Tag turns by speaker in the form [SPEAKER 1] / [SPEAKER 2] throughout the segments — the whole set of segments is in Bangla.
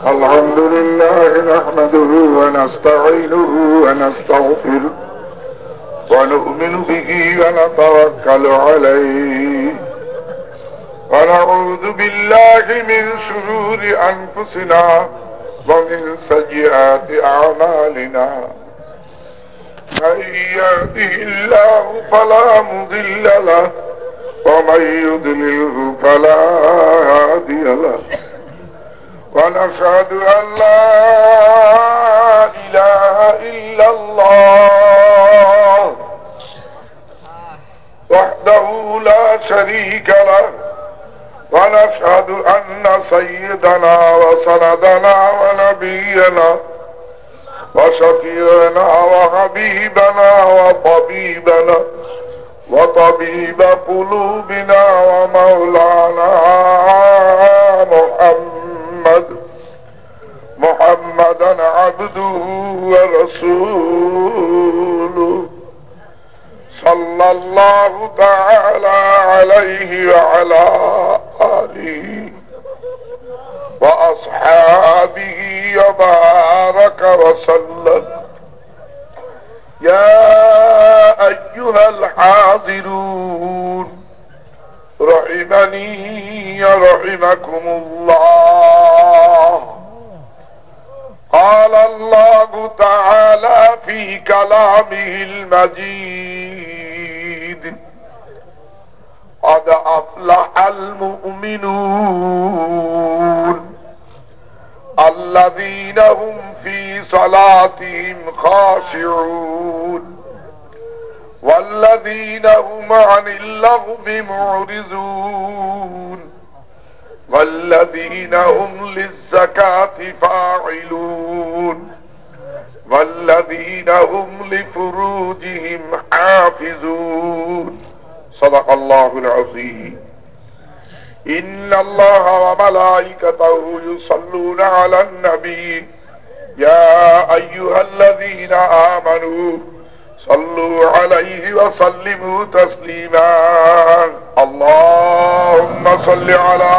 [SPEAKER 1] الحمد لله نحمده ونستعينه ونستغفره ونؤمن به ونتوكل عليه ونعوذ بالله من شرور أنفسنا ومن سيئات أعمالنا من يهده الله فلا مضل له ومن يضلله فلا هادي له ونشهد أن لا إله إلا الله وحده لا شريك له ونشهد أن سيدنا وسندنا ونبينا وشفيعنا وحبيبنا وطبيبنا وطبيب قلوبنا ومولانا محمدا عبده ورسوله صلى الله تعالى عليه وعلى آله وأصحابه وبارك وسلم. يا أيها الحاضرون رحمني رحمكم الله. قال الله تعالى في كلامه المجيد: قد أفلح المؤمنون الذين هم في صلاتهم خاشعون والذين هم عن اللغو معرضون والذين هم للزكاة فاعلون والذين هم لفروجهم حافظون. صدق الله العظيم. إن الله وملائكته يصلون على النبي يا أيها الذين آمنوا صلوا عليه وسلموا تسليما. اللهم صل على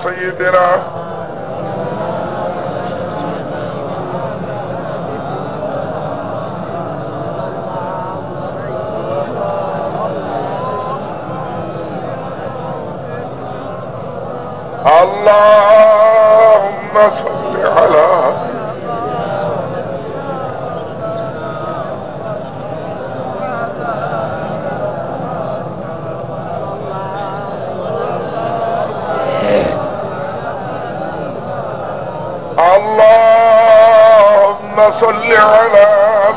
[SPEAKER 1] سيدنا اللهم صل على اللهم صل على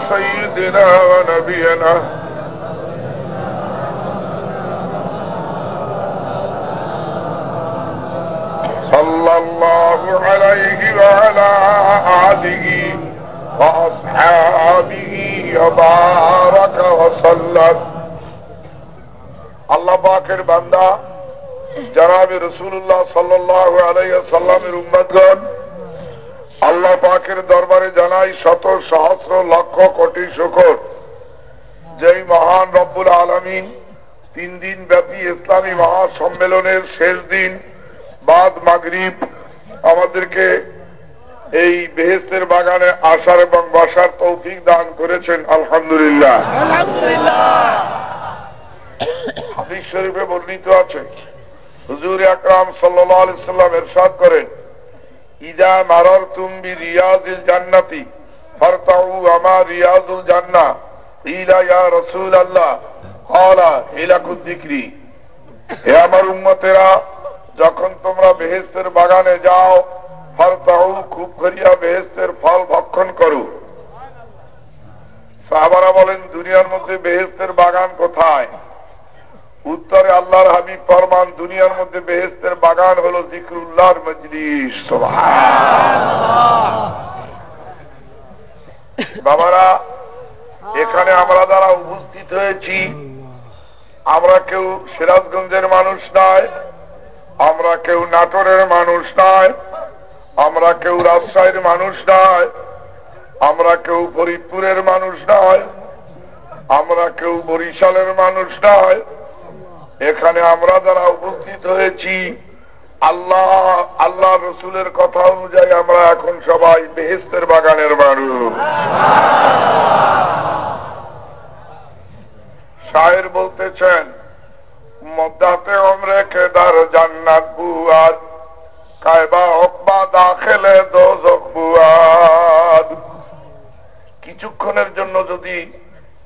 [SPEAKER 1] سيدنا ونبينا صلى الله عليه وعلى آله وأصحابه وبارك وسلم. আল্লাহ পাকের বান্দা জনাবে রাসূলুল্লাহ সাল্লাল্লাহু আলাইহি ওয়াসাল্লামের উম্মতগণ, আল্লাহ পাকের দরবারে জানাই শত সহস্র লক্ষ কোটি শুকর, যেই মহান রব্বুল আলামিন 3 দিন ব্যাপী ইসলামী মহাসম্মেলনের শেষ দিন বাদ মাগরিব আমাদেরকে এই বেহেশতের বাগানে আসার এবং বসার তৌফিক দান করেছেন। আলহামদুলিল্লাহ। হাদিস শরীফে বর্ণিত আছে, হুজুর আকরাম সাল্লাল্লাহু আলাইহি ওয়াসাল্লাম ইরশাদ করেন, ইজা মারারতুম বিরিয়াজিল জান্নাতি ফারতাউ আমা রিয়াজুল জান্নাহ ইলা ইয়া রাসূলুল্লাহ ক্বালা ইলাকুদ যিকরি। হে আমার উম্মতেরা, যখন তোমরা বেহেশতের বাগানে যাও, ফারতাউ খুব করিয়া বেহেশতের ফল ভক্ষণ করো। সাহাবারা বলেন, দুনিয়ার মধ্যে বেহেশতের বাগান কোথায়? উত্তরে আল্লাহর হাবিব ফরমান, দুনিয়ার মধ্যে বেহেশতের বাগান হলো জিকরুল্লাহর মজলিস। সুবহানাল্লাহ। বাবারা, এখানে আমরা যারা উপস্থিত হয়েছি, আমরা কেউ সিরাজগঞ্জের মানুষ নয়, আমরা কেউ নাটোরের মানুষ নয়, আমরা কেউ রাজশাহীর মানুষ নয়, আমরা কেউ ফরিদপুরের মানুষ নয়, আমরা কেউ বরিশালের মানুষ নয়। এখানে আমরা যারা উপস্থিত হয়েছি, আল্লাহ রসুলের কথা অনুযায়ী আমরা এখন সবাই বেহেশতের বাগানের মানুষ। শায়ের বলতেছেন, মদ্দাতে ওমরে কেদার জান্নাত বুয়াদ, কায়বা হকবা দাখিলে দোজখ বুয়াদ। কিছুক্ষণের জন্য যদি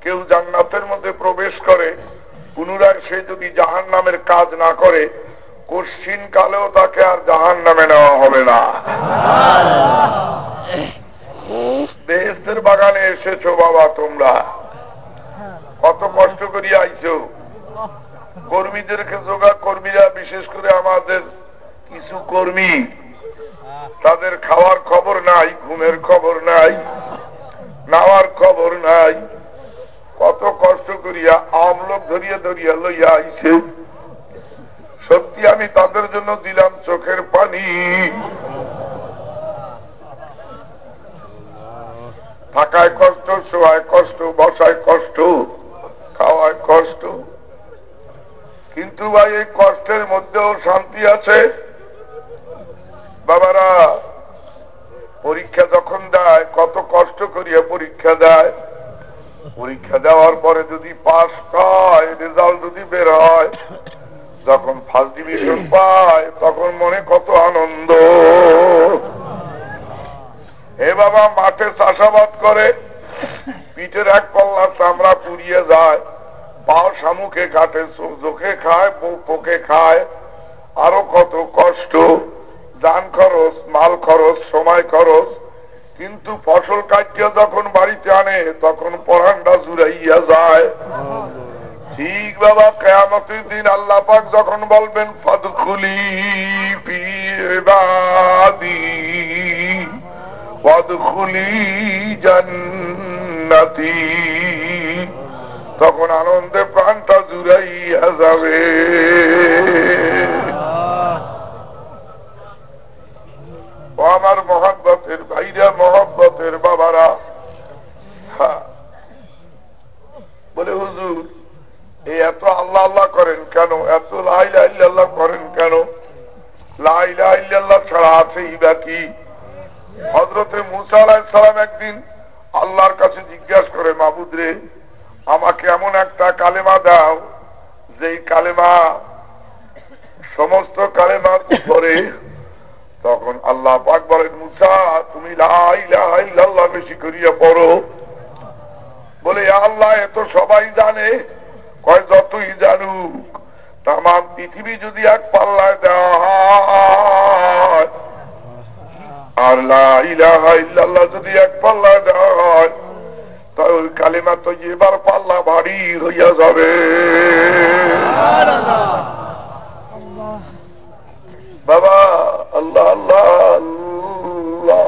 [SPEAKER 1] কেউ জান্নাতের মধ্যে প্রবেশ করে, পুনরায় সে যদি জাহান্নামের কাজ না করে, কশিন কালেও তাকে আর জাহান্নামে নেওয়া হবে না। বেহেশতের বাগানে এসেছো বাবা, তোমরা কত কষ্ট করিয়া আইছো। কর্মীদেরকে জোগাড়, কর্মীরা বিশেষ করে আমাদের কিছু কর্মী, তাদের খাওয়ার খবর নাই, ঘুমের খবর নাই, নাওয়ার খবর নাই, কত কষ্ট করিয়া আমলোক ধরিয়া ধরিয়া লইয়া আইছে। সত্যি আমি তাদের জন্য দিলাম চোখের পানি। থাকায় কষ্ট, শোয়ায় কষ্ট, বসায় কষ্ট, খাওয়ায় কষ্ট, কিন্তু ভাই এই কষ্টের মধ্যেও শান্তি আছে। বাবারা পরীক্ষা যখন দেয়, কত কষ্ট করিয়া পরীক্ষা দেয়। পরীক্ষা দেওয়ার পরে যদি পাস হয়, রেজাল্ট যদি বের হয়, যখন ফার্স্ট ডিভিশন পায়, তখন মনে কত আনন্দ। এ বাবা মাঠে চাষাবাদ করে, পিঠের এক পাল্লা চামড়া পুড়িয়ে যায়, পাও শামুকে কাটে, চোখে খায়, পোকে খায়, আরো কত কষ্ট, জান খরচ, মাল খরচ, সময় খরচ। কিন্তু ফসল কাটিয়া যখন বাড়িতে আনে, তখন পরানটা জুড়াইয়া যায়। ঠিক বাবা, কিয়ামতের দিন আল্লাহ পাক যখন বলবেন, ফাদখুলি ফি ইবাদি ওয়াদখুলি জান্নাতি, তখন আনন্দে প্রাণটা জুড়াইয়া যাবে। আমার মহব্বতের ভাইরা, মহব্বতের বাবারা, বলে হুজুর এই এত আল্লাহ আল্লাহ করেন কেন, এত লা ইলাহা ইল্লাল্লাহ করেন কেন? লা ইলাহা ইল্লাল্লাহ ছাড়া আছেই বা কি? হযরতে মুসা আলাইহিস সালাম একদিন আল্লাহর কাছে জিজ্ঞাসা করে, মাবুদ রে, আমাকে এমন একটা কালেমা দাও যেই কালেমা সমস্ত কালেমার উপরে। তখন আল্লাহ পাক বলেন, মুসা তুমি লা ইলাহা ইল্লাল্লাহ বেশি করিয়া পড়ো। বলে আল্লাহ এ তো সবাই জানে। কয় যতই জানুক, তাম পৃথিবী যদি এক পাল্লায় দেওয়া হয়, আর লা ইলাহা ইল্লাল্লাহ যদি এক পাল্লায় দেওয়া হয়, তাই ওই কালিমা তো এবার পাল্লা ভারী হইয়া যাবে। বাবা আল্লাহ আল্লাহ আল্লাহ,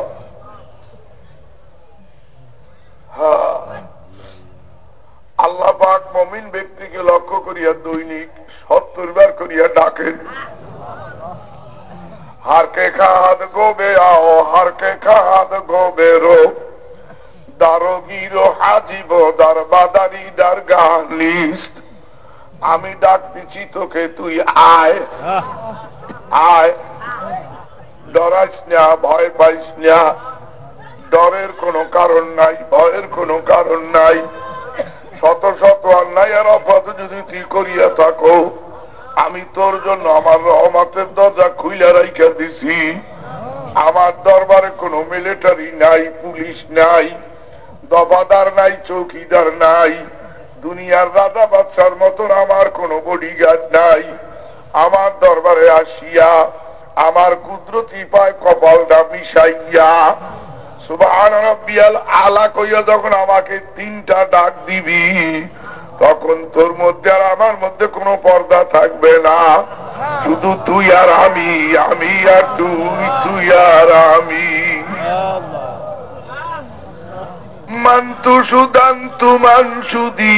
[SPEAKER 1] আল্লাহ পাক মুমিন ব্যক্তিকে লক্ষ্য করিয়া দৈনিক 70 বার করিয়া ডাকেন, হার কে খাদ গোবে আও, হার কে খাদ গোবে রো, দারোগিরো হাজিব দারবাদারি দারগাহ লিস্ট। আমি ডাকতেছি তোকে, তুই আয় আয়, ডরাইস না, ভয় পাইস না, ডরের কোনো কারণ নাই, ভয়ের কোনো কারণ নাই। শত শত অন্যায় আর অপরাধ যদি তুই করিয়া থাকো, আমি তোর জন্য আমার রহমতের দরজা খুইলা রাইখা দিছি। আমার দরবারে কোনো মিলিটারি নাই, পুলিশ নাই, দফাদার নাই, চৌকিদার নাই, দুনিয়ার রাজা বাদশার মতন আমার কোনো বডিগার্ড নাই। আমার দরবারে আসিয়া আমার কুদরতি পায় কপালটা মিশাইয়া সুবহান রাব্বিয়াল আলা কইয়া যখন আমাকে 3টা ডাক দিবি, তখন তোর মধ্যে আর আমার মধ্যে কোনো পর্দা থাকবে না। শুধু তুই আর আমি, আমি আর তুই, তুই আর আমি। মান্তু সুদান্তু মানসুদি,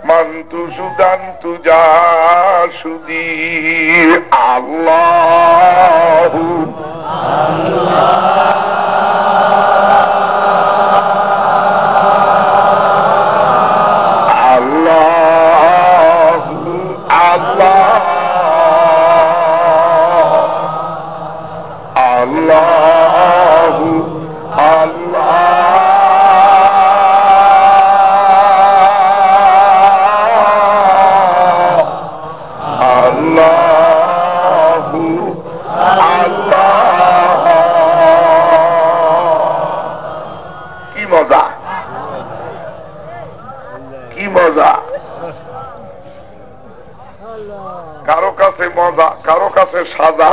[SPEAKER 1] মান্তু সুদান্তু যা সুদি, আল্লাহু আল্লাহু আল্লাহ মজা, কারো কাছে সাজা।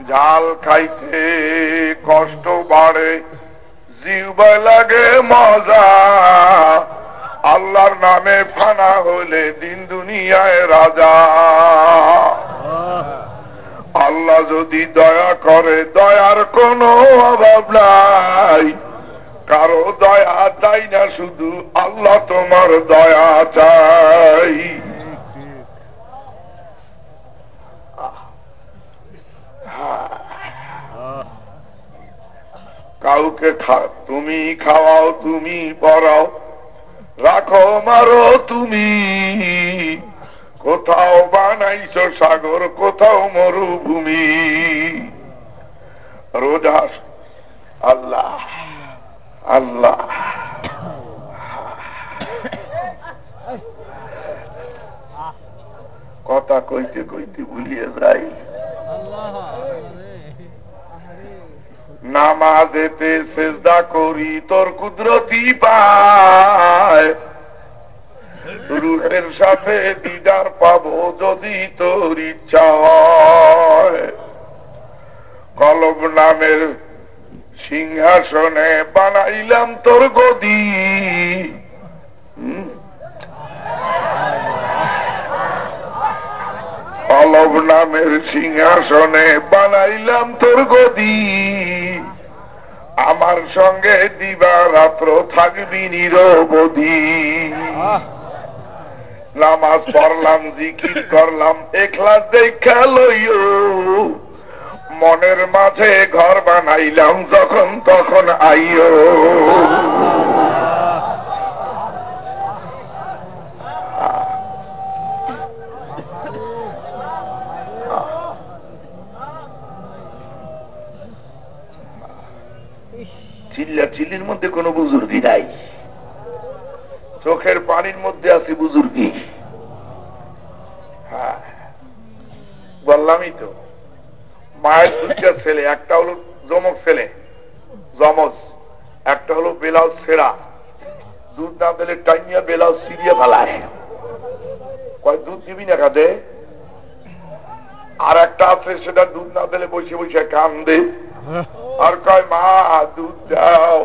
[SPEAKER 1] ঝাল খাইতে কষ্ট বাড়ে, জিহ্বায় লাগে মজা। আল্লাহর নামে ফানা হলে দিন দুনিয়ায় রাজা। আল্লাহ যদি দয়া করে, দয়ার কোনো অভাব নাই। কারো দয়া চাই না, শুধু আল্লাহ তোমার দয়া চাই। কাউকে তুমি খাওয়াও, তুমি পড়াও, রাখো মারো তুমি। কোথাও বানাইছো সাগর, কোথাও মরুভূমি। রোজা আল্লাহ আল্লাহ। কথা কইতে কইতে ভুলিয়ে যাই। নামাজেতে সেজদা করি, তোর কুদরতি পায়। রূহের সাথে দিদার পাবো যদি তোর ইচ্ছা হয়। কলব নামের সিংহাসনে বানাইলাম তোর গদি। কলব নামের সিংহাসনে বানাইলাম তোর গদি। আমার সঙ্গে দিবা রাত্র থাকবি নিরবধি। নামাজ পড়লাম, জিকির করলাম, ইখলাস দেখা লইও। মনের মাঝে ঘর বানাইলাম, যখন তখন আইও। চিল্লা চিল্লির মধ্যে কোন বুজুর্গি নাই, চোখের পানির মধ্যে আছে বুজুর্গি। হ্যাঁ, বললামই তো, মায়ের দুইটা ছেলে, একটা হলো যমক ছেলে, যমজ, একটা হলো বেলাউজ ছেঁড়া। দুধ না দিলে টাইমিয়া বেলাউজ ছিঁড়িয়ে ফেলায়। কয় দুধ দিবি না কাঁদে। আর একটা আছে, সেটা দুধ না দিলে বসে বসে কান্দে। আর কয় মা দুধ দাও,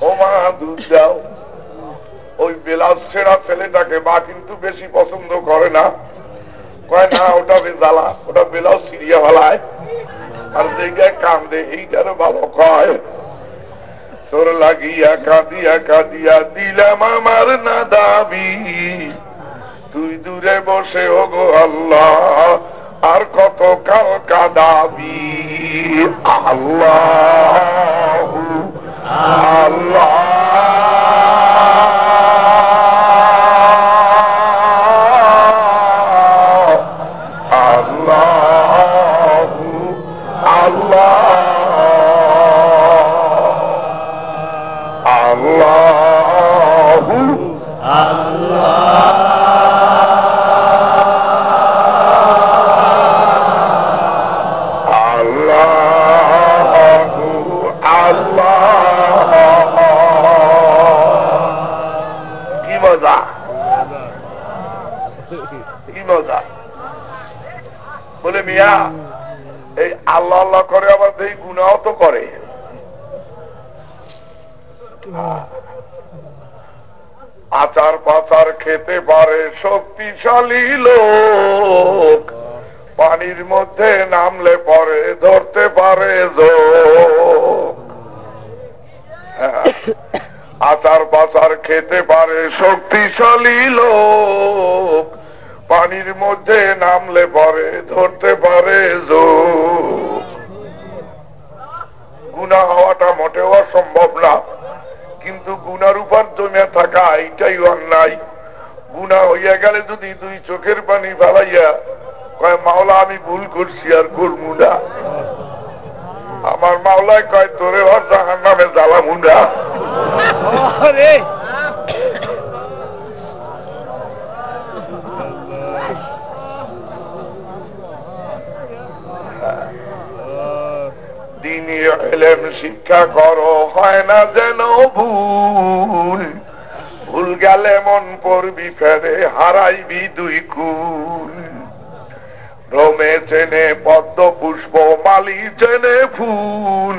[SPEAKER 1] ও মা দুধ দাও। ওই বেলাউজ ছেঁড়া ছেলেটাকে মা কিন্তু বেশি পছন্দ করে না। কয় না, ওটা জ্বালা, ওটা বেলাউজ ছিঁড়িয়া ফেলায়। আর জায়গায় কান্দে, এইটারও ভালো। কয় তোর লাগিয়া কাঁদিয়া কাঁদিয়া দিলাম আমার না দাবি। তুই দূরে বসে ওগো আল্লাহ, আর কত কাল কাঁদাবি। আল্লাহ আল্লাহ বলে মিয়া, এই আল্লাহ আল্লাহ করে আবার এই গুনাহ তো করে। আচার পাচার খেতে পারে শক্তিশালী লোক, পানির মধ্যে নামলে পরে ধরতে পারে যোগ। আচার পাচার খেতে পারে শক্তিশালী লোক, পানির মধ্যে নামলে পরে ধরতে পারে যোগ। গুনাহ হওয়াটা মোটেও অসম্ভব না, কিন্তু গুনার উপর জমে থাকা এইটাই অন্যায়। গুনাহ হইয়া গেলে যদি দুই চোখের পানি ফেলাইয়া কয় মাওলা আমি ভুল করছি আর করবো না, আমার মাওলায় কয় তোরে ওর জাহান্নামে জ্বালামু না। দ্বীনি ইলম শিক্ষা করো, হয় না যেন ভুল। ভুল গেলে মন পড়বি ফেরে হারাইবি দুই কুল ভ্রমে চেনে পদ্ম পুষ্প মালি চেনে ফুল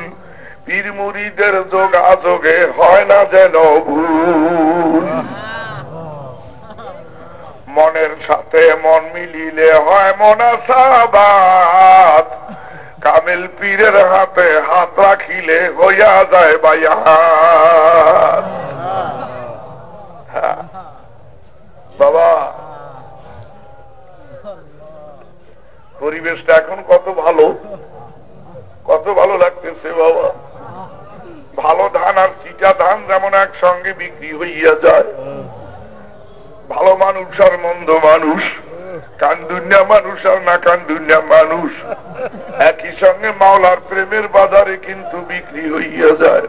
[SPEAKER 1] পীর মুরিদের যোগাযোগে হয় না যেন ভুল মনের সাথে মন মিলিলে হয় মোনাসাবাত কামেল পীরের হাতে হাত রাখিলে হইয়া যায় বায়াত বাবা পরিবেশটা এখন কত ভালো লাগতেছে বাবা ভালো ধান আর চিটা ধান যেমন একসঙ্গে বিক্রি হইয়া যায় ভালো মানুষ আর মন্দ মানুষ কান্দুনিয়া মানুষ আর না কান্দুনিয়া মানুষ একই সঙ্গে মাওলার প্রেমের বাজারে কিন্তু বিক্রি হইয়া যায়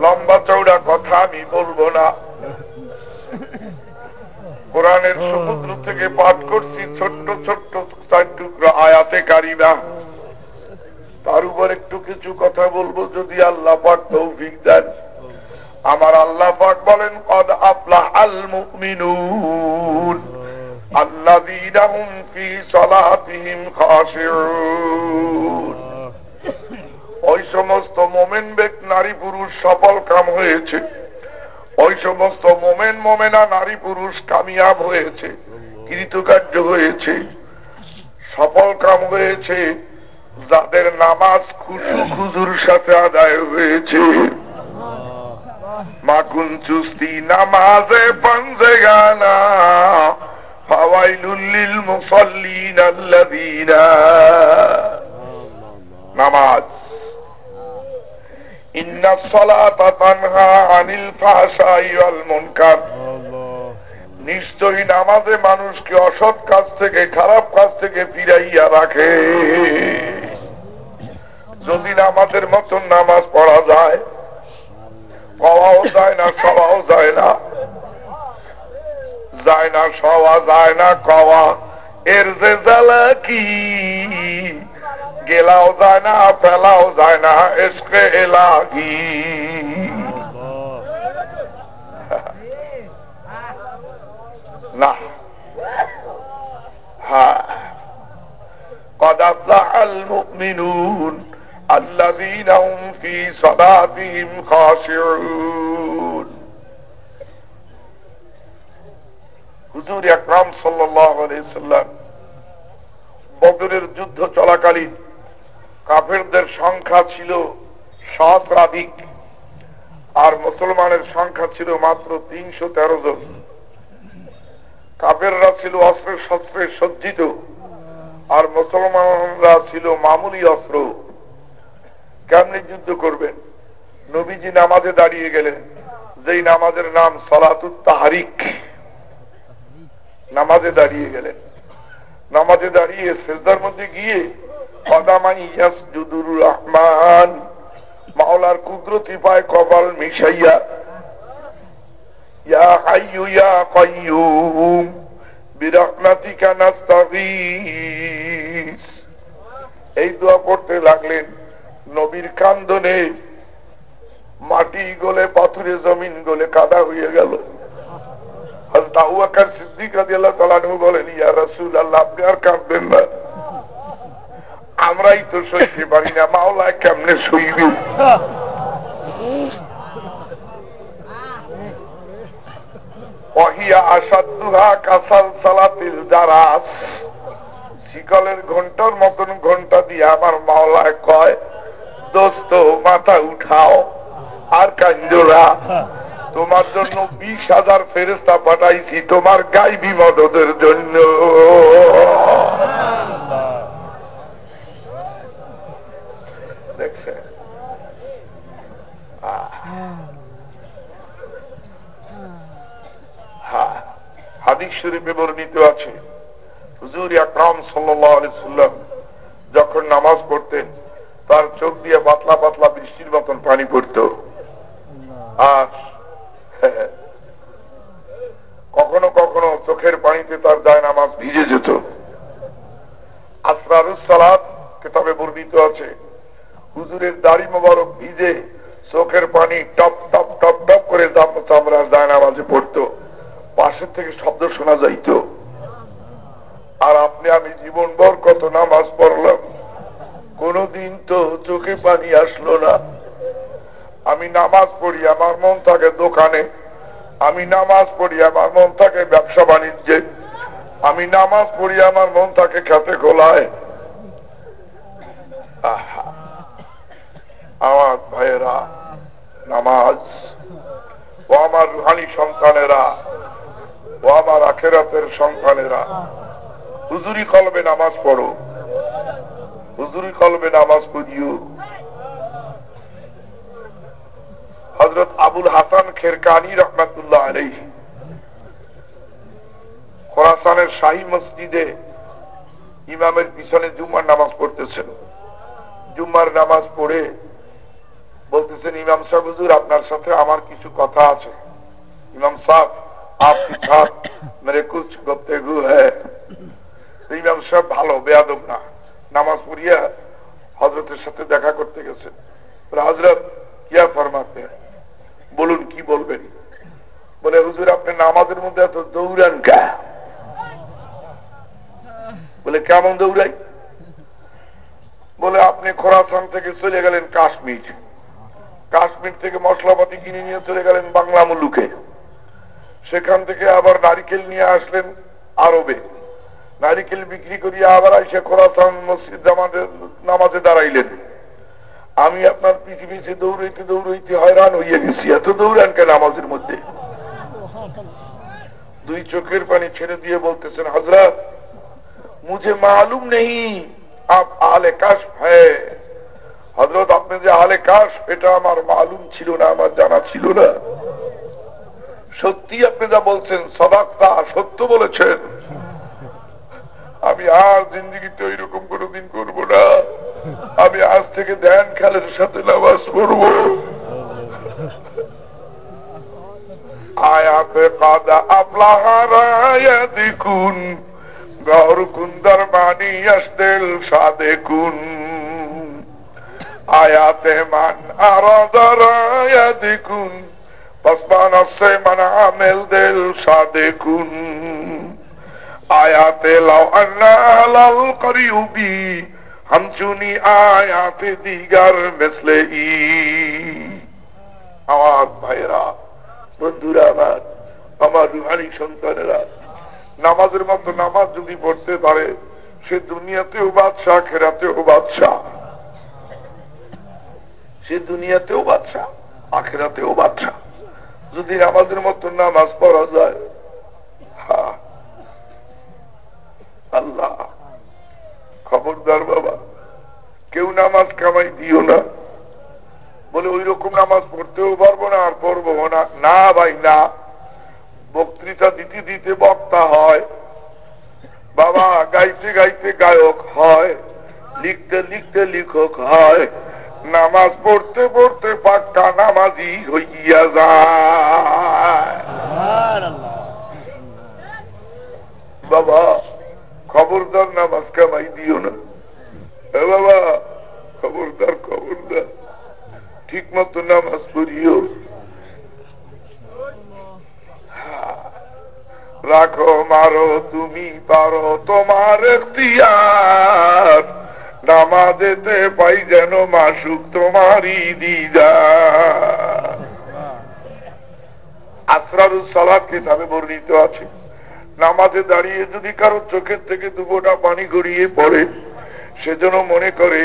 [SPEAKER 1] লম্বা চৌড়া কথা আমি বলবো না কোরআনের সমুদ্র থেকে পাঠ করছি ছোট্ট ছোট্ট 4 টুকরা আয়াতে কারিমা তার উপর একটু কিছু কথা বলবো যদি আল্লাহ পাক তৌফিক দেন আমার আল্লাহ পাক বলেন কদ আফলাহাল মুমিনুন আল্লাযীনা হুম ফি সালাতিহিম খাশিউন ওই সমস্ত মুমিন ব্যক্তি নারী পুরুষ সফল কাম হয়েছে ওই সমস্ত মুমিন মুমিনা নারী পুরুষ কামিয়াব হয়েছে কৃতকার্য হয়েছে সফল কাম হয়েছে যাদের নামাজ খুশু খুজুর সাথে আদায় হয়েছে মাকুন চুস্তি নামাজে পাঞ্জে গানা ফাওয়াইলুল লিল মুসাল্লিন আল্লাযীনা নামাজ ইন্নাস সালাতা তানহা আনিল ফাহশাই ওয়াল মুনকার নিশ্চয়ই নামাজে মানুষকে অসৎ কাজ থেকে খারাপ কাজ থেকে ফিরাইয়া রাখে যদি নামাজের মতন নামাজ পড়া যায় কওয়াও যায় না সওয়াও যায় না সওয়া যায় না কওয়া এর যে জ্বালা কি গেলাও যায় না ফেলাও যায় না ইশকে ইলাহি না قد أفلح المؤمنون الذين هم في صلاتهم خاشعون হুজুর আকরাম সাল্লাল্লাহু আলাইহি সাল্লাম বদরের যুদ্ধ চলাকালীন কাফেরদের সংখ্যা ছিল সহস্রাধিক আর মুসলমানের সংখ্যা ছিল মাত্র 313 জন কাফেররা ছিল অস্ত্রে শস্ত্রে সজ্জিত আর মুসলমানরা ছিল মামুলি অস্ত্র কেমনে যুদ্ধ করবেন নবীজি নামাজে দাঁড়িয়ে গেলেন যেই নামাজের নাম সালাতুত তাহরিক নামাজে দাঁড়িয়ে গেলেন নামাজে দাঁড়িয়ে সিজদার মধ্যে গিয়ে কদামাই ইয়াসজুদুর রহমান মাওলার কুদরতি পায় কপাল মিশাইয়া ইয়া হাইয়ু ইয়া কাইয়ুম বিরহমাতিকা নাস্তাগীস এই দোয়া পড়তে লাগলেন নবীর কান্দনে মাটি গলে পাথরে জমিন গলে কাদা হয়ে গেল হযরত আবু বকর সিদ্দিক রাদিয়াল্লাহু তাআলা আনহু বলেন ইয়া রাসূলুল্লাহ আপনি আর কাঁদবেন না আমরাই তো সইতে পারি না মাওলা কেমনে সইবে ওয়াহিয়া আসাদুহা কাসালসালাতিল জারাস শিকলের ঘন্টার মতন ঘন্টা দিয়ে আমার মাওলা কয় দোস্ত মাথা উঠাও আর কান্দোরা তোমার জন্য 20,000 ফেরেশতা পাঠাইছি তোমার গায়বী মদদের জন্য দেখছেন হাদিস শরীফে বর্ণিত আছে হুজুর আকরাম সাল্লাল্লাহু আলাইহি সাল্লাম যখন নামাজ পড়তেন তার চোখ দিয়ে পাতলা পাতলা বৃষ্টির মতন পানি পড়তো আর কখনো কখনো চোখের পানিতে তার যায় নামাজ ভিজে যেত আসরারুস সালাত কিতাবে বর্ণিত আছে হুজুরের দাড়ি মোবারক ভিজে চোখের পানি টপ টপ টপ টপ করে করে চামড়ার জায়নামাজে পড়তো, পাশের থেকে শব্দ শোনা যাইতো। আর আপনি আমি জীবনভর কত নামাজ পড়লাম, কোনদিন তো চোখে পানি আসলো না। আমি নামাজ পড়ি আমার মন থাকে দোকানে, আমি নামাজ পড়ি আমার মন থাকে ব্যবসা বাণিজ্যে, আমি নামাজ পড়ি আমার মন থাকে খেতে খোলায়। আমার ভাইয়েরা, নামাজ ও আমার রুহানি সন্তানেরা, ও আমার আখেরাতের সন্তানেরা, হুজুরি কলবে নামাজ পড়ো, হুজুরি কলবে নামাজ পড়িও। হযরত আবুল হাসান খেরকানি রাহমাতুল্লাহ আলাইহি খোরাসানের শাহী মসজিদে ইমামের পিছনে জুম্মার নামাজ পড়তেছেন। জুম্মার নামাজ পড়ে বলতেছেন, ইমাম সাহেব হুজুর আপনার সাথে আমার কিছু কথা আছে। ইমাম সাহেব आपके साथ मेरे कुछ गुफ्तगू है। ইমাম সাহেব ভালো বেয়াদব না, নামাজ পড়িয়া হযরতের সাথে দেখা করতে গেছেন। হযরত কিয়া ফরমাতে, বলুন কি বলবেন? বলে হুজুর আপনি নামাজের মধ্যে এত দৌড়ান কা? বলে কেমন দৌড়াই? বলে আপনি খোরাসান থেকে চলে গেলেন কাশ্মীর, কাশ্মীর থেকে মশলাপাতি কিনে নিয়ে চলে গেলেন বাংলা মুলুকে, সেখান থেকে আবার নারিকেল নিয়ে আসলেন আরবে, নারিকেল বিক্রি করিয়া আবার এসে খোরাসান মসজিদ নামাজে দাঁড়াইলেন। আমি আপনার পিছে পিছে দৌড়াইতে দৌড়াইতে হয়রান হইয়া গেছি, এত দৌড়ান কেন নামাজের মধ্যে? দুই চোখের পানি ছেড়ে দিয়ে বলতেছেন, হযরত মুঝে মালুম নেই আপ আহলে কাশফ হ্যায়। হযরত আপনি যে আহলে কাশফ এটা আমার মালুম ছিল না, আমার জানা ছিল না। সত্যি আপনি যা বলছেন, সাদাক্তা, সত্য বলেছেন। আমি আর জিন্দেগিতে ওইরকম কোনদিন করব না। আমি আজ থেকে ধ্যান খেলের সাথে নামাজ পড়ব। আয়াতে কাদা আফলাহা রায়াদিকুন গৌর কুন্দর মানি আসদেল সাদেকুন। আয়াতে মান আরাদা রায়াদিকুন পাসমান আসে মান আমেল দেল সাদেকুন। আয়াতে লাও আন্না লাল করিউবি হামচুনি আয়াতে দিগার মেসলে ই। আমার ভাইরা, বন্ধুরা আমার, আমার রুহানি সন্তানেরা, নামাজের মতো নামাজ যদি পড়তে পারে সে দুনিয়াতেও বাদশাহ, আখিরাতেও বাদশাহ। সে দুনিয়াতেও বাদশাহ, আখিরাতেও বাদশাহ যদি নামাজের মতো নামাজ পড়া যায়। হ্যাঁ আল্লাহ, খবরদার বাবা, কেউ নামাজ কামাই দিও না। বলে ওই রকম নামাজ পড়তেও পারবো না আর পড়বো না। না ভাই না, বক্তৃতা দিতে দিতে বক্তা হয় বাবা, গাইতে গাইতে গায়ক হয়, লিখতে লিখতে লেখক হয়, নামাজ পড়তে পড়তে পাক্কা নামাজি হইয়া যায়। বাবা খবরদার নামাজ কামাই দিও না বাবা, খবরদার খবরদার, ঠিক মতো নামাজ পড়িও। রাখো মারো তুমি পারো তোমার ইখতিয়ার, নামাজেতে পাই যেন মাসুক তোমারই দিদার। আসরারুস সালাত কিতাবে বর্ণিত আছে, নামাজে দাঁড়িয়ে যদি কারো চোখের থেকে দুফোঁটা পানি গড়িয়ে পড়ে, সেজন্য মনে করে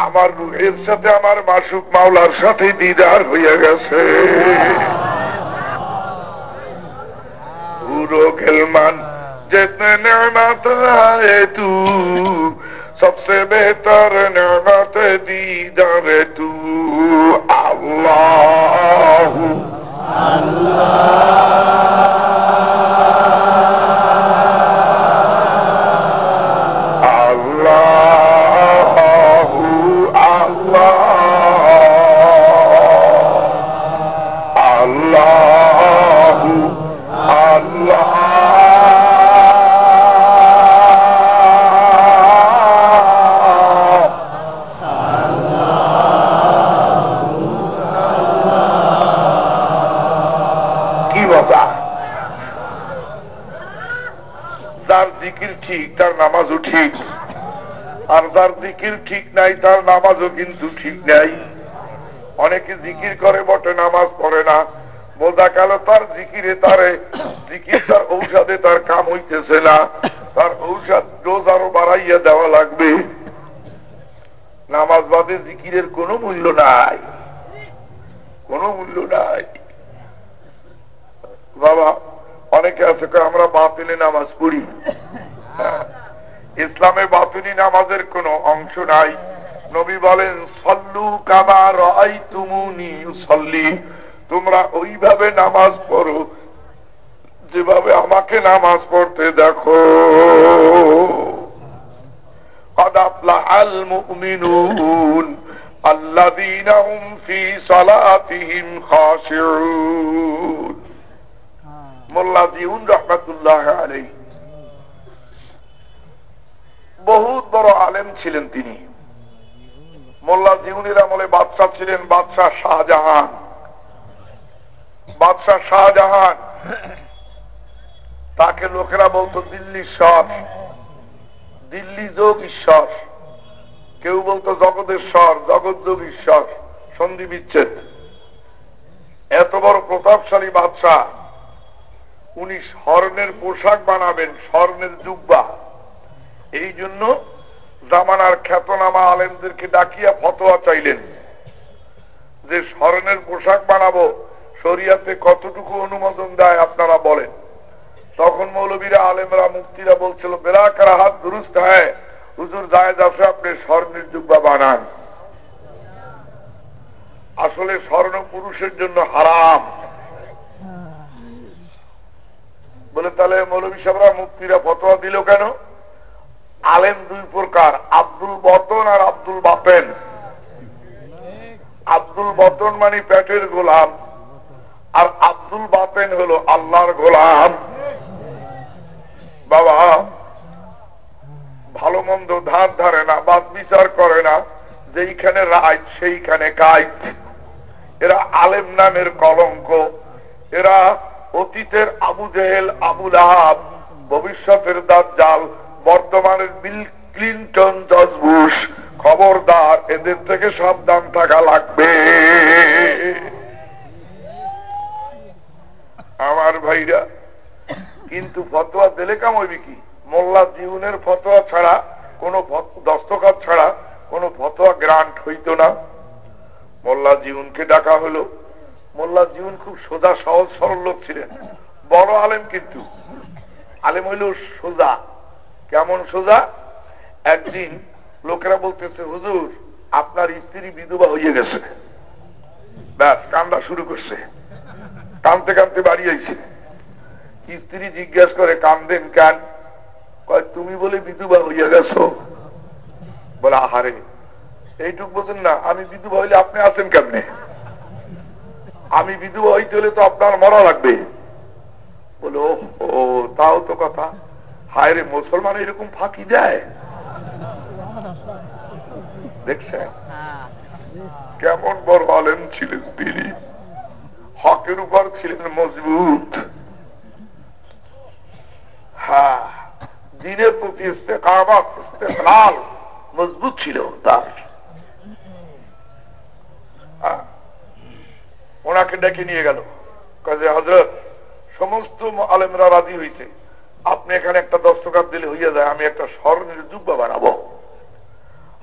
[SPEAKER 1] আমার রূহের সাথে আমার মাসুক মাওলার সাথে দিদার হইয়া গেছে। পুরো গেলমান जितने नेमत है तू, सबसे बेहतर नेमत दीदार तू। अल्लाह জিকির ঠিক তার নামাজও ঠিক, আর যার জিকির ঠিক নাই তার নামাজও কিন্তু ঠিক নাই। অনেকে জিকির করে বটে নামাজ পড়ে না, বোঝা গেল তার জিকিরে জিকির তার ঔষধে তার কাম হইতেছে না, তার ঔষধ ডোজ আরো বাড়াইয়া দেওয়া লাগবে। নামাজ বাদে জিকিরের কোনো মূল্য নাই, কোনো মূল্য নাই। বাবা অনেকে আছে আমরা বাতিলে নামাজ পড়ি, ইসলামে বাতিনি নামাজের কোনো অংশ নাই। নবী বলেন সল্লু কামা রাআইতুমুনি উসাল্লি, তোমরা ওইভাবে নামাজ পড়ো যেভাবে আমাকে নামাজ পড়তে দেখো। قد أفلح المؤمنون الذين هم في صلاتهم خاشعون। মোল্লা জিউন রহমাতুল্লাহ আলাইহি বহুত বড় আলেম ছিলেন তিনি। মোল্লা জিউনের আমলে বাদশাহ ছিলেন বাদশাহ শাহজাহান। বাদশাহ শাহজাহান তাকে লোকেরা বলতো দিল্লি ঈশ্বর, দিল্লি যোগ ঈশ্বর, কেউ বলতো জগতেশ্বর, জগৎ যোগ ঈশ্বর, সন্ধি বিচ্ছেদ। এত বড় প্রতাপশালী বাদশাহ, উনি স্বর্ণের পোশাক বানাবেন, স্বর্ণের জুব্বা। এই জন্য জামানার খ্যাতনামা আলেমদেরকে ডাকিয়া ফতোয়া চাইলেন যে স্বর্ণের পোশাক বানাবো, শরিয়াতে কতটুকু অনুমোদন দেয় আপনারা বলেন। তখন মৌলবীরা আলেমরা মুফতিরা বলছিল বেলা কারাহাত দুরুস্ত হ্যায়, হুজুর জায়েজ আছে আপনি স্বর্ণের জুব্বা বানান। আসলে স্বর্ণ পুরুষের জন্য হারাম বলে, তাহলে মৌলবী সাহেবরা মুফতিরা ফতোয়া দিল কেন? আলেম দুই প্রকার, আব্দুল বতন আর আব্দুল বাতেন। আব্দুল বতন মানে পেটের গোলাম, আর আব্দুল বাতেন হলো আল্লাহর গোলাম। বাবা ভালো মন্দ ধার ধারে না, বাদ বিচার করে না, যেইখানে রাইত সেইখানে কাইত। এরা আলেম নামের কলঙ্ক, এরা অতীতের আবু জেহেল, আবু লাহাব, ভবিষ্যতের দাজ্জাল, বর্তমানের বিল ক্লিন্টন, জর্জ বুশ। খবরদার, এদের থেকে সাবধান থাকা লাগবে আমার ভাইরা। কিন্তু ফতোয়া দিলে কাম হইবে কি? মোল্লা জীবনের ফতোয়া ছাড়া, কোন দস্তখত ছাড়া কোন ফতোয়া গ্রান্ট হইতো না। মোল্লা জীবনকে ডাকা হলো। মোল্লা জীবন খুব সোজা সহজ সরল লোক ছিলেন, বড় আলেম, কিন্তু আলেম হইল সোজা। কেমন সোজা? একদিন লোকেরা বলতেছে হুজুর আপনার স্ত্রী বিধবা হয়ে গেছে। ব্যাস কান্দা শুরু করছে, কানতে কানতে বাড়ি আইছে। স্ত্রী জিজ্ঞাসা করে কান্দেন কেন? কয় তুমি বলে বিধবা হইয়া গেছো। বলে আহারে এইটুক বোঝেন না, আমি বিধবা হইলে আপনি আছেন কেমনে? আমি বিধবা হইতে হলে তো আপনার মরা লাগবে। বলে ও তাও তো কথা। হায় রে, মুসলমান এরকম ফাঁকি দেয়? দেখছেন কেমন বড় আলেম ছিলেন তিনি, হকের উপর ছিলেন মজবুত। হ্যাঁ, দিনের প্রতি ইস্তেকামত, ইস্তেকলাল মজবুত ছিল তার। ওনাকে ডেকে নিয়ে গেল, কাজে হযরত সমস্ত আলেমরা রাজি হয়েছে, আপনি এখানে একটা দস্তখত দিলে হইয়া যায়, আমি একটা স্বর্ণের জুব্বা বানাবো।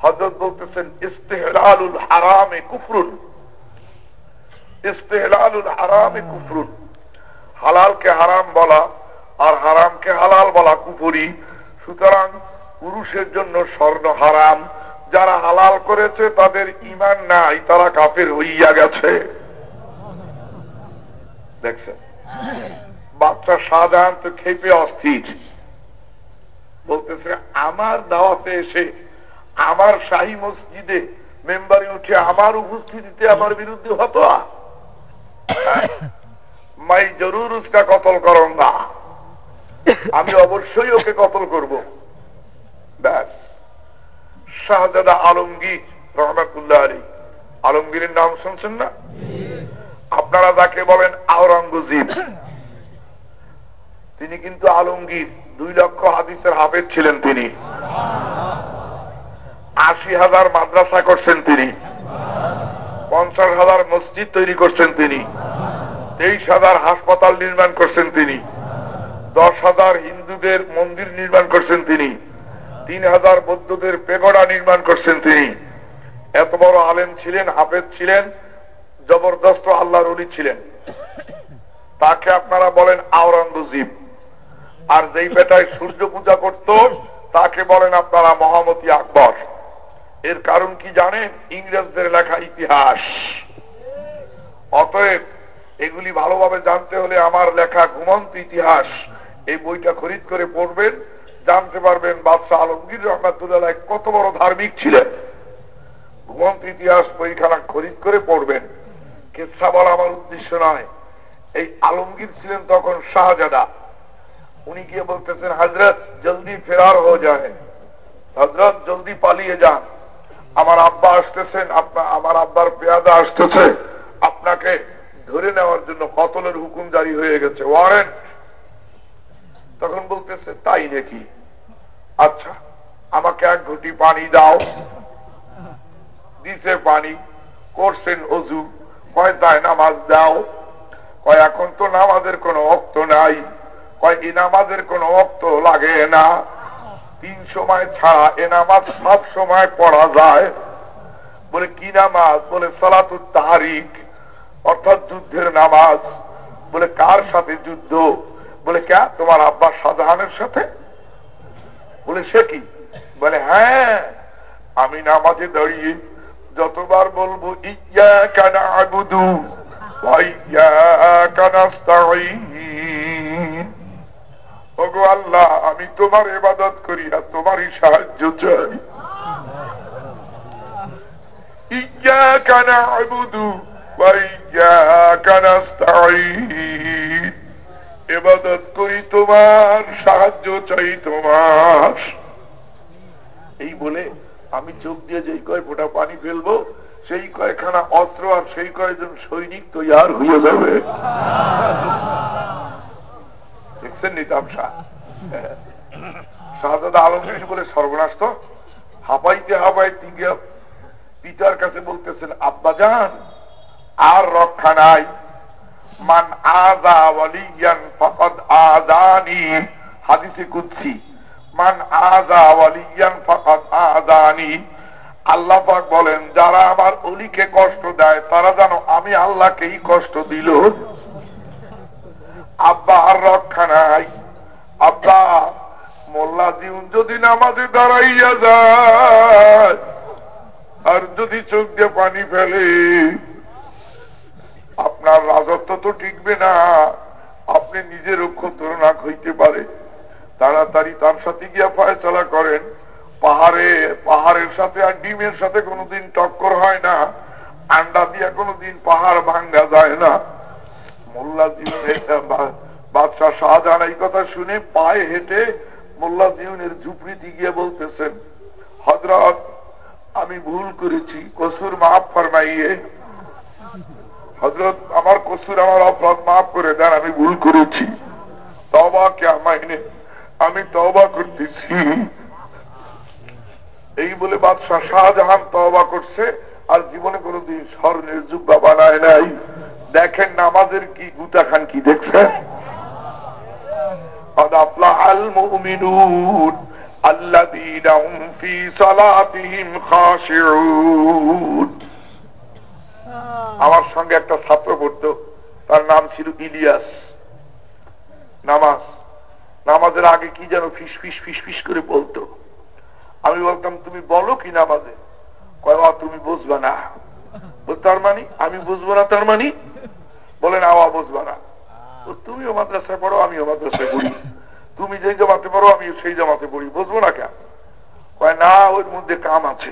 [SPEAKER 1] হযরত বলতেছেন ইস্তেহলালুল হারামে কুফরুন, ইস্তেহলালুল হারামে কুফরুন। হালালকে হারাম বলা আর হারামকে হালাল বলা কুফরি। সুতরাং পুরুষের জন্য স্বর্ণ হারাম, যারা হালাল করেছে তাদের ঈমান নাই, তারা কাফের হইয়া গেছে। দেখছেন বাচ্চা শাহজাহান তো খেপে অস্থির, বলতেছে আমার দাওয়াতে এসে, আমার শাহী মসজিদে মেম্বারে উঠে আমার উপস্থিতিতে আমার বিরুদ্ধে ফতোয়া, মাই জরুর উসকা কতল করঙ্গা, আমি অবশ্যই ওকে কতল করব। ব্যাস, শাহজাদা আলমগীর রহমাতুল্লাহ আলাইহি, আলমগীরের নাম শুনছেন না আপনারা? যাকে বলেন আওরঙ্গজেব, তিনি কিন্তু আলমগীর 2 লক্ষ হাদিসের হাফেজ ছিলেন। তিনি 80,000 মাদ্রাসা করছেন। তিনি 50,000 মসজিদ তৈরি করছেন। তিনি 23,000 হাসপাতাল নির্মাণ করছেন। তিনি 10,000 হিন্দুদের মন্দির নির্মাণ করছেন। তিনি 3,000 বৌদ্ধদের পেগোডা নির্মাণ করছেন। তিনি এত বড় আলেম ছিলেন, হাফেজ ছিলেন, জবরদস্ত আল্লাহর ওলি ছিলেন। তাকে আপনারা বলেন আওরঙ্গজেব। আর যেই বেটায় সূর্য পূজা করত তাকে বলেন আপনারা মহামতি আকবর। এর কারণ কি জানেন? ইংরেজদের লেখা ইতিহাস। অতএব এগুলি ভালোভাবে জানতে হলে আমার লেখা ঘুমন্ত ইতিহাস এই বইটা খরিদ করে পড়বেন, জানতে পারবেন বাদশাহ আলমগীর রহমাতুল্লাহ কত বড় ধার্মিক ছিলেন। ঘুমন্ত ইতিহাস বইখানা খরিদ করে পড়বেন। কিসসা বলা আমার উদ্দেশ্য নয়। এই আলমগীর ছিলেন তখন শাহজাদা। উনি গিয়ে বলতেছেন, হযরত জলদি ফেরার হয়ে যায়, হযরত জলদি পালিয়ে যান, আমার আব্বা আসতেছেন, আমার আব্বার পেয়াদা আসতেছে, আপনাকে ধরে নেওয়ার জন্য কতলের হুকুম জারি হয়ে গেছে, ওয়ারেন্ট। তখন বলতেছে তাই নাকি, আচ্ছা আমাকে 1 ঘটি পানি দাও। দিছে পানি, করছেন অজু, কয় যায় নামাজ দাও, কয় এখন তো নামাজের কোনো ওয়াক্ত নাই, কয় এই নামাজের কোনো ওয়াক্ত লাগে না, 3 সময় ছাড়া এ নামাজ সব সময় পড়া যায়। বলে কি নামাজ? বলে সালাতুত তাহরিক, অর্থাৎ যুদ্ধের নামাজ। বলে কার সাথে যুদ্ধ? বলে কে? তোমার আব্বা শাহজাহানের সাথে। বলে সে কি? বলে হ্যাঁ, আমি নামাজে দাঁড়িয়ে যতবার বলবো ইয়্যাকা না'বুদু ওয়া ইয়্যাকা নাস্তাঈন, ওগো আল্লাহ আমি তোমার ইবাদত করি আর তোমারই সাহায্য চাই। ইয়্যাকা না'বুদু ওয়া ইয়্যাকা নাস্তাঈন, ইবাদত করি তোমার, সাহায্য চাই তোমার। এই বলে আমি চোখ দিয়ে যেই কয় ফোঁটা পানি ফেলবো সেই কয়খানা অস্ত্র আর সেই কয়জন সৈনিক তৈয়ার হয়ে যাবে। দেখছেন নি তামসা? শাহজাদা আলমগীর বলে সর্বনাশ তো, হাঁপাইতে হাঁপাইতে গিয়ে পিতার কাছে বলতেছেন, আব্বা জান আর রক্ষা নাই, মান আযা ওয়ালিয়ান ফাকাদ আযানি, হাদিসে কুদসি, মান আযা ওয়ালিয়ান ফাকাদ আযানি। আল্লাহ পাক বলেন যারা আমার ওলিকে কষ্ট দেয় তারা জানো আমি আল্লাহকেই কষ্ট দিল। আব্বা আর রক্ষা নাই। আব্বা মোল্লা জীবন যদি নামাজে দাঁড়াইয়া যায় আর যদি চোখ দিয়ে পানি ফেলে আপনার রাজত্ব তো টিকবে না, আপনি নিজের খতরনাক হইতে পারে। তাড়াতাড়ি তার সাথে গিয়া ফয়সালা করেন। পাহাড়ের সাথে আর ডিমের সাথে কোনোদিন টক্কর হয় না, আন্ডা দিয়া কোনোদিন পাহাড় ভাঙ্গা যায় না। মোল্লা জীবনের বাদশাহ শাহজাহান এই কথা শুনে পায়ে হেঁটে মোল্লা জীবনের ঝুপড়িতে গিয়ে বলতেছেন, হযরত আমি ভুল করেছি, কসুর মাফ ফরমাইয়ে। হযরত আমার কসুর, আমার অপরাধ মাফ করে দেন, আমি ভুল করেছি, তওবা কিয়া মাইনে, আমি তওবা করতেছি। এই বলে বাদশাহ শাহজাহান তওবা করছে আর জীবনে কোনোদিন স্বর্ণের জুব্বা বানায় নাই। দেখেন নামাজের কি গুতাখান কি দেখছেন? قد أفلح المؤمنون الذين هم في صلاتهم خاشعون। আমার সঙ্গে একটা ছাত্র পড়তো, তার নাম ছিল ইলিয়াস। নামাজের আগে কি যেন ফিস ফিস ফিস ফিস করে বলতো। আমি বলতাম তুমি বলো কি নামাজে? কয় তুমি বুঝবা না। তার মানে আমি বুঝবো না? তার মানে বলেন আওয়া বুঝবা না। তুমিও মাদ্রাসায় পড়ো, আমিও মাদ্রাসায় পড়ি, তুমি যেই জামাতে পড়ো আমি সেই জামাতে পড়ি, বুঝবো না কেন? কয় না, ওর মধ্যে কাম আছে।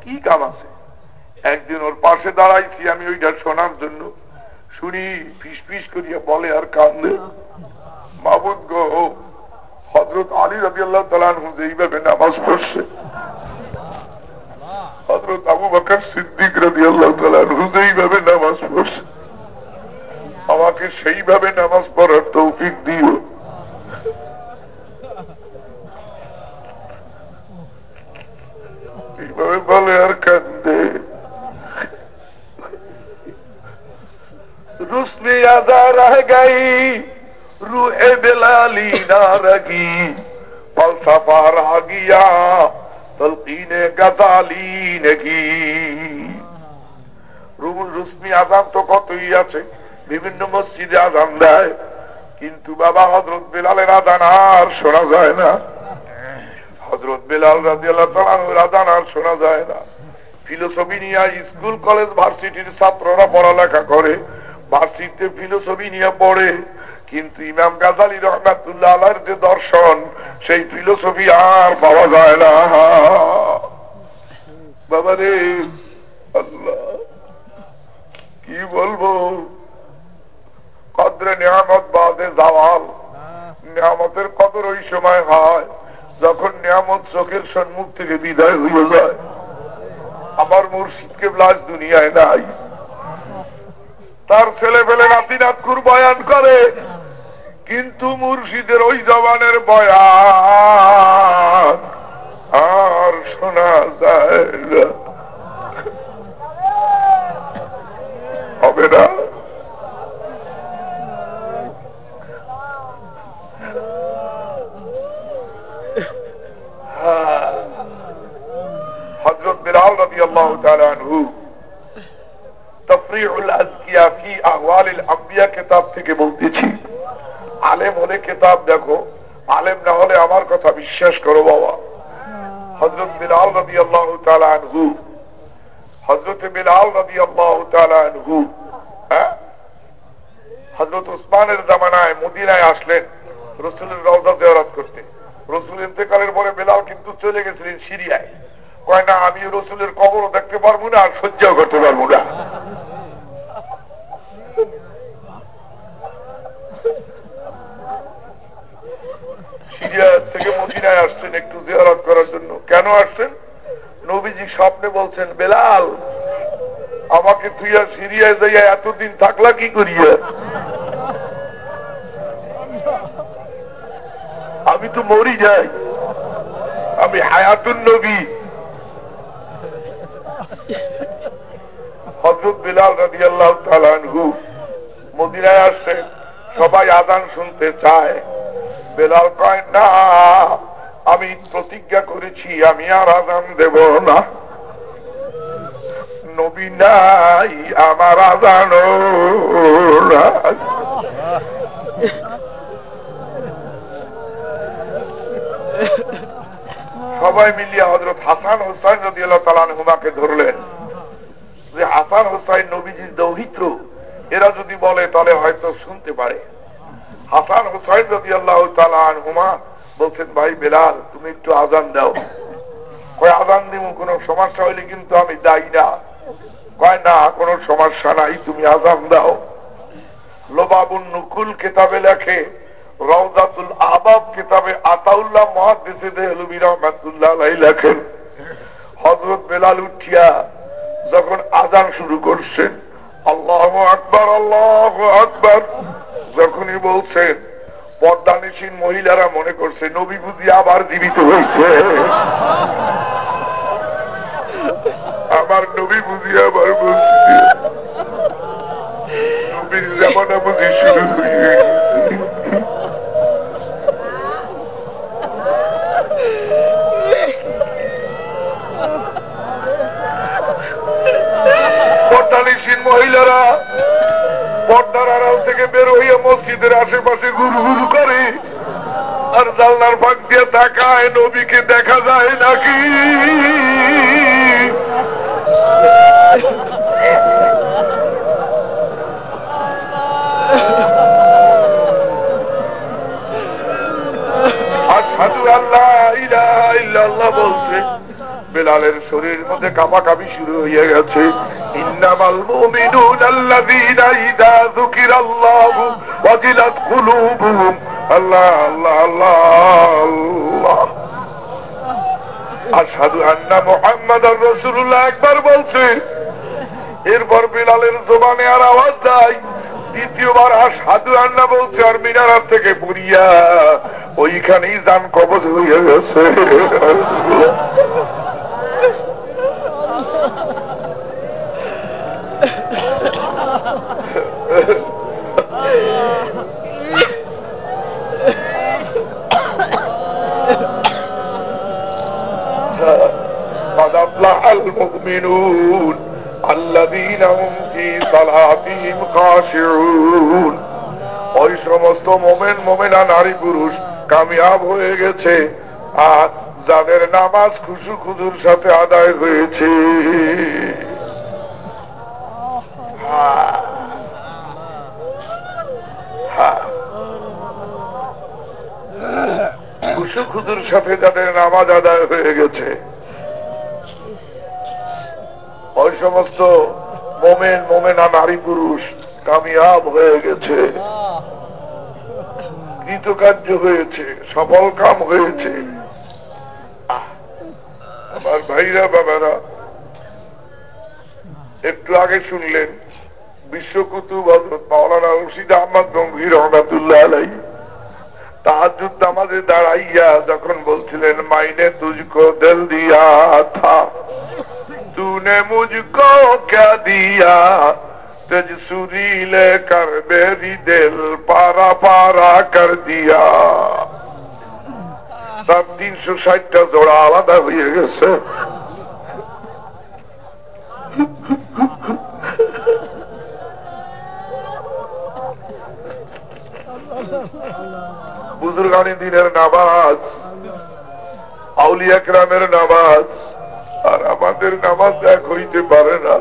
[SPEAKER 1] কি কাম আছে? একদিন ওর পাশে দাঁড়াইছি আমি ওইটা শোনার জন্য, শুনি ফিস ফিস করিয়া বলে আর কান্দে, মাবুদ গো, হযরত আলী রাদিয়াল্লাহু তাআলা আনহু যেইভাবে নামাজ পড়ছে, হযরত আবু বকর সিদ্দিক রাদিয়াল্লাহু তাআলা আনহু যেইভাবে নামাজ পড়ছে, আমার আমাকে সেইভাবে নামাজ পড়ার তৌফিক দিও। এইভাবে বলে আর কান্দে। रुस्मे आजा रह गई रूहे बिलाली ना रगी फलसफा रह गया तलकीने गजाली नगी। রুসমি আজান তো কতই আছে, বিভিন্ন মসজিদে আজান দেয়, কিন্তু বাবা হযরত বেলালের আজান আর শোনা যায় না। হযরত বেলাল রাদিয়াল্লাহু তাআলা আনহুর আজান আর শোনা যায় না। ফিলোসফি নিয়ে স্কুল কলেজ ভার্সিটির ছাত্ররা পড়ালেখা করে, ভার্সিটিতে ফিলোসফি নিয়ে পড়ে, কিন্তু ইমাম গাজালি রাহমাতুল্লাহ আলাইহির যে দর্শন, সেই ফিলোসফি আর পাওয়া যায় না। বাবা রে আল্লাহ, কি বলবো? কদরে নিয়ামত বাদে জাওয়াল। নিয়ামতের কদর ওই সময় হয় যখন নিয়ামত চোখের সম্মুখ থেকে বিদায় হয়ে যায়। আমার মুর্শিদকে ব্লাস দুনিয়ায় নাই, তার ছেলে পেলে নাতি নাতকুর বয়ান করে, কিন্তু মুর্শিদের ওই জবানের বয়ান আর শোনা যায় না। হবে না? হযরত বিলাল রাদিয়াল্লাহু তাআলা আনহু তাফরিউল আজকিয়া ফি আহওয়ালিল আম্বিয়া কিতাব থেকে বলতেছি। আলেম হলে কিতাব দেখো, আলেম না হলে আমার কথা বিশ্বাস করো বাবা। হযরত বিলাল রাদিয়াল্লাহু তাআলা আনহু, হযরত বিলাল রাদিয়াল্লাহু তাআলা আনহু হযরত উসমানের জামানায় মদিনায় আসলেন রাসূলের রওজা জিয়ারত করতে। রাসূল ইন্তেকালের পরে বিলাল কিন্তু চলে গেছিলেন সিরিয়ায়। কয় না, আমি রাসূলের কবরও দেখতে পারবো না আর সহ্যও করতে পারবো না। সিরিয়া থেকে মদিনায় আসছেন একটু জিয়ারত করার জন্য। কেন আসছেন? নবীজি স্বপ্নে বলছেন, বেলাল আমাকে তুই আর সিরিয়ায় যাইয়া এতদিন থাকলা কি করিয়া? আমি তো মরি যাই, আমি হায়াতুন নবী। হযরত বিলাল রাদিয়াল্লাহু তাআলা আনহু মদিনায় আসছে, সবাই আযান শুনতে চায়। বেলাল কয় না, আমি প্রতিজ্ঞা করেছি আমি আর আযান দেব না। নবী নাই, আমার আযানও নাই। সবাই মিলিয়ে হযরত হাসান হুসাইন রাদিয়াল্লাহু তাআলা আনহুমাকে ধরলেন যে হাসান হুসাইন নবীজির দৌহিত্র, এরা যদি বলে তাহলে হয়তো শুনতে পারে। হাসান হুসাইন রাদিয়াল্লাহু তাআলা আনহুমা বলছেন, ভাই বেলাল তুমি একটু আযান দাও। কয় আযান দিব, কোনো সমস্যা হইলে কিন্তু আমি দায়ী না। কয় না, কোনো সমস্যা নাই, তুমি আযান দাও। লোবাবুন নুকুল কিতাবে লেখে, রওজাতুল আহবাব কিতাবে আতাউল্লাহ মুহাদ্দিস দেহলভী রাহমাতুল্লাহ আলাইহি লেখেন, হযরত বেলাল উঠিয়া যখন আযান শুরু করছেন, আল্লাহু আকবার আল্লাহু আকবার যখনই বলছেন, পর্দানিসীন মহিলারা মনে করছে নবী বুঝি আবার জীবিত হয়েছে। আমার নবী বুঝি আবার বলছে, নবীর জামানা বুঝি শুরু হয়ে গেছে। পর্দানিসীন মহিলারা পর্দার আড়াল থেকে বের হইয়া মসজিদের আশেপাশে ঘুরু ঘুরু করে, আর জানলার ফাঁক দিয়ে তাকায় নবীকে দেখা যায় নাকি। আশহাদু আল্লা ইলাহা ইল্লাল্লাহ বলছে, বেলালের শরীরের মধ্যে কাঁপাকাঁপি শুরু হয়ে গেছে। ইন্নামাল মুমিনুনা আল্লাযীনা ইযা যুকিরাল্লাহু ওয়াজিলাত কুলুবুহুম। আল্লাহ আল্লাহ আল্লাহ আল্লাহ, আশহাদু আন্না মুহাম্মাদার রাসূলুল্লাহ একবার বলছে। এরপর বেলালের জবানে আর আওয়াজ নাই, দ্বিতীয়বার সাধু আন্না বলছে আর মিনার থেকে পুরিয়া ওইখানেই যান কবজ হয়ে গেছে। قد أفلح المؤمنون الذين هم في صلاتهم خاشعون। ওই সমস্ত মোমেন মোমেনা নারী পুরুষ কামিয়াব হয়ে গেছে আর যাদের নামাজ খুশু খুজুর সাথে আদায় হয়েছে। খুশু খুজুর সাথে যাদের নামাজ আদায় হয়ে গেছে ওই সমস্ত মোমেন মোমেনা নারী পুরুষ কামিয়াব হয়ে গেছে, কৃতকার্য হয়েছে, সফল কাম হয়েছে। আমার ভাইরা বাবারা, একটু আগে শুনলেন বিশ্বকুতুব হযরত মাওলানা রশিদ আহমদ গঙ্গোহী রহমাতুল্লাহ আলাইহি তাহাজ্জুদ নামাজে দাঁড়াইয়া যখন বলছিলেন মাইনে তুঝকো দিল দিয়া থা तूने मुझको क्या दिया तेज सुरीले कर मेरी दिल पारा पारा कर दिया। তার 360টা জোড়া আলাদা হয়ে গেছে। বুজুর্গানি দিনের নামাজ, আউলিয়া কেরামের নামাজ আর আমাদের নামাজ এক হইতে পারে না।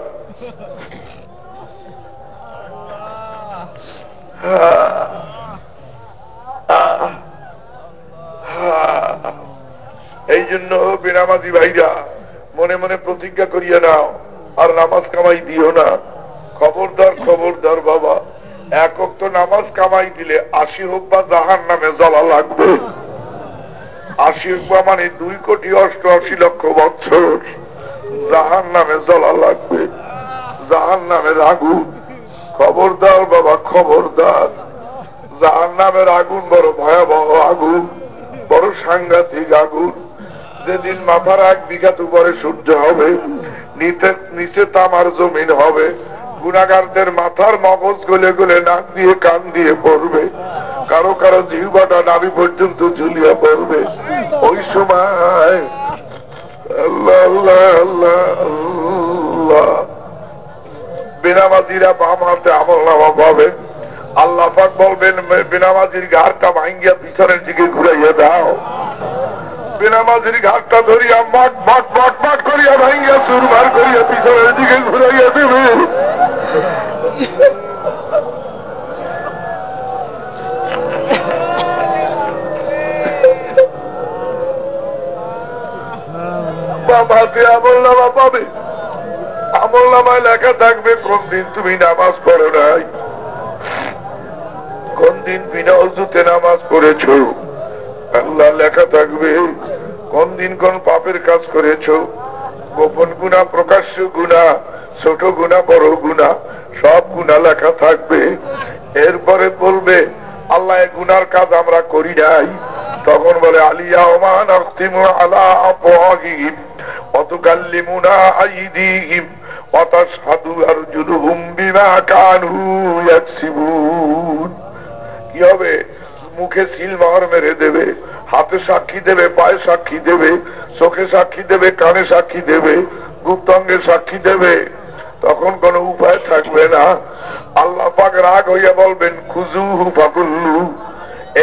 [SPEAKER 1] এই জন্য বেনামাজি ভাইরা মনে মনে প্রতিজ্ঞা করিয়া নাও আর নামাজ কামাই দিও না। খবরদার খবরদার বাবা, এক ওয়াক্ত নামাজ কামাই দিলে 80 হোক বা জাহান্নামে জ্বলা লাগবে। 80 হোক বা মানে 2,88,00,000 বছর জাহান্নামে জ্বলা লাগবে, জাহান্নামের আগুন। খবরদার বাবা খবরদার, জাহান্নামের আগুন বড় ভয়াবহ আগুন, বড় সাংঘাতিক আগুন। যেদিন মাথার 1 বিঘাত উপরে সূর্য হবে, নিচে তামার জমিন হবে, গুনাহগারদের মাথার মগজ গলে গলে নাক দিয়ে কান দিয়ে পড়বে, কারো কারো জিহ্বাটা নাভি পর্যন্ত ঝুলিয়ে পড়বে। ওই সময় আল্লাহ আল্লাহ আল্লাহ আল্লাহ বেনামাজিরা বাম হাতে আমলনামা পাবে। আল্লাহ পাক বলবেন বেনামাজির ঘাড়টা ভাঙ্গিয়া পিছনের দিকে ঘুরাইয়া দাও। বেনামাজির ঘাড়টা ধরিয়া মাট মাট মাট মাট করিয়া ভাঙ্গিয়া চুরমার করিয়া পিছনের দিকে ঘুরাইয়া দেবে। বাম হাতে আমলনামা পাবে, আমলনামায় লেখা থাকবে কোন দিন তুমি নামাজ পড়ো নাই, কোন দিন বিনা ওযুতে নামাজ পড়েছো। আল্লাহ লেখা থাকবে কোন দিন কোন পাপের কাজ করেছো, গোপন গুনাহ, প্রকাশ্য গুনাহ, ছোট গুনাহ, বড় গুনাহ, সব গুনাহ লেখা থাকবে। এরপরে বলবে আল্লাহ এই গুনার কাজ আমরা করি নাই। তখন বলে আলিয়াউমা নাখতিমু আলা আফওয়াহিহিম ওয়া তুকাল্লিমুনা আইদিহিম ওয়া তাশহাদু আরজুলুহুম বিমা কানু ইয়াকসিবুন। কি হবে? মুখে সিল মোহর মেরে দেবে, হাতে সাক্ষী দেবে, পায়ে সাক্ষী দেবে, চোখে সাক্ষী দেবে, কানে সাক্ষী দেবে, গুপ্তাঙ্গে সাক্ষী দেবে। তখন কোনো উপায় থাকবে না। আল্লাহ পাক রাগ হইয়া বলবেন খুজুহু ফাকুল্লু,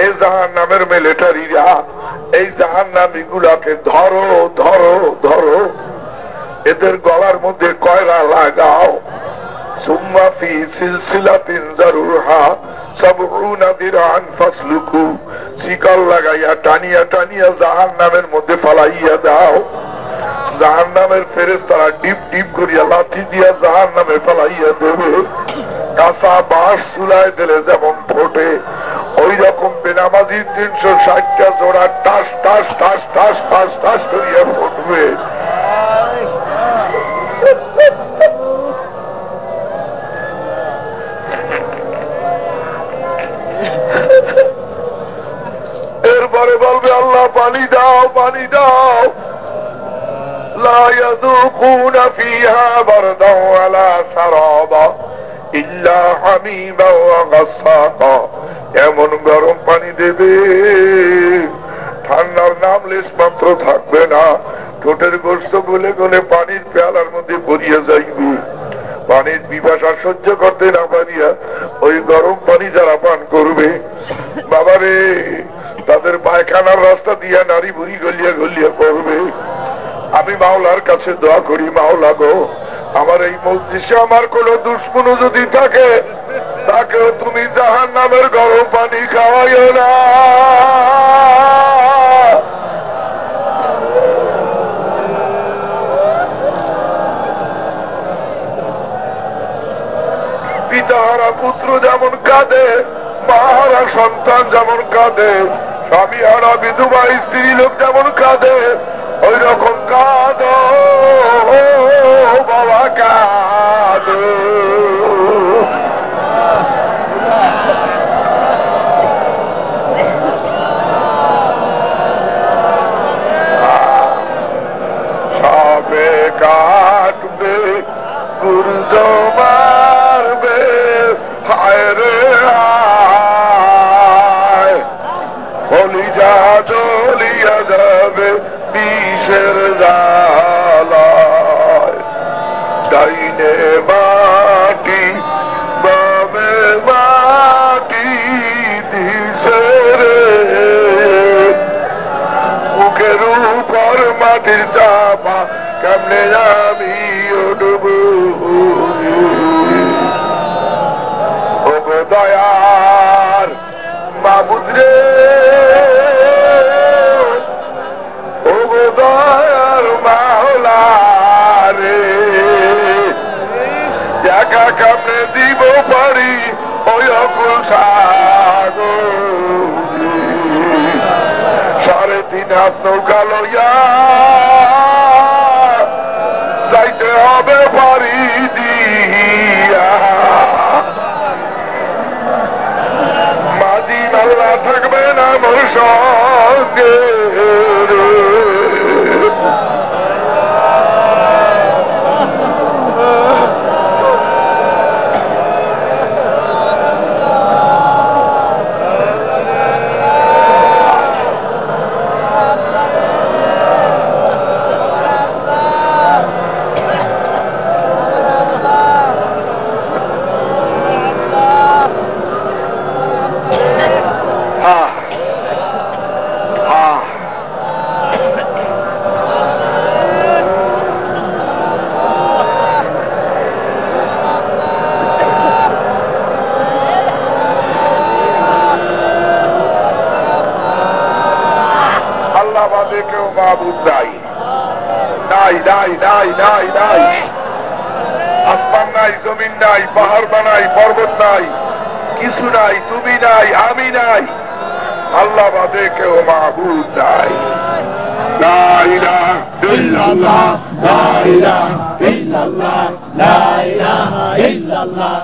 [SPEAKER 1] এই জাহান্নামের মিলিটারিরা, এই জাহান্নামী গুলাকে ধরো ধরো ধরো, এদের গলার মধ্যে কয়লা লাগাও। সুম্মা ফি সিলসিলাতিন যারুহা সাবউনা দিরআন ফাসলুকু, শিকল লাগাইয়া টানিয়া টানিয়া জাহান্নামের মধ্যে ফালাইয়া দাও। জাহান্নামের ফেরেশতারা ডিপ ডিপ করিয়া লাঠি দিয়া জাহান্নামে ফালাইয়া দেবে। কাঁচা বাঁশ চুলায় দিলে যেমন ফোটে, ওই রকম বেনামাজির 360টা জোড়া টাস টাস টাস টাস টাস টাস করিয়া ফুটবে। চলবে আল্লাহ পানি দাও পানি দাও লা ইয়াযুকুনা ফিহা বারদা ওয়ালা শারাবা ইল্লা হামিমা ওয়া গাসসাকা এমন গরম পানি দেবে ঠান্ডার নাম লেশ মাত্র থাকবে না ঠোঁটের গোস্ত গলে গলে পানির পেয়ালার মধ্যে পড়িয়ে যাইবে পানির পিপাসা সহ্য করতে না পারিয়া ওই গরম পানি যারা পান করবে বাবারে তাদের পায়খানার রাস্তা দিয়া নারী বুড়ি গলিয়া গলিয়া পড়বে আমি মাওলার কাছে দোয়া করি মাওলা গো আমার এই মজলিসে আমার কোন দুশ্মন যদি থাকে তাকেও তুমি জাহান্নামের গরম পানি খাওয়াইও না পিতাহারা পুত্র যেমন কাঁদে মাহারা সন্তান যেমন কাঁদে স্বামী হারা বিধবা স্ত্রী লোক যেমন কাঁদে ওই রকম কাঁদো বাবা কাঁদো সবে কাটবে গুরুজ মারবে হায় রে হায় কলিজা জ্বলিয়া যাবে বিষের জ্বালায় ডাইনে মাটি বামে মাটি দিছে রে মুখের উপর মাটির চাপা কেমনে আমি উঠব ও গো দয়ার মাবুদ রে ও গো দয়ার মাওলা রে একা কেমনে দিব পারি ওই অকুল সাগর 3.5 হাত নৌকা লইয়া যাইতে হবে পারি দিয়া মাঝি মাল্লা থাকবে না মোর সঙ্গে কেউ মাবুদ নাই নাই নাই নাই নাই নাই আসমান নাই জমিন নাই পাহাড় নাই পর্বত নাই কিছু নাই তুমি নাই আমি নাই আল্লাহ বাদে কেউ মাবুদ নাই লা ইলাহা ইল্লাল্লাহ লা ইলাহা ইল্লাল্লাহ লা ইলাহা ইল্লাল্লাহ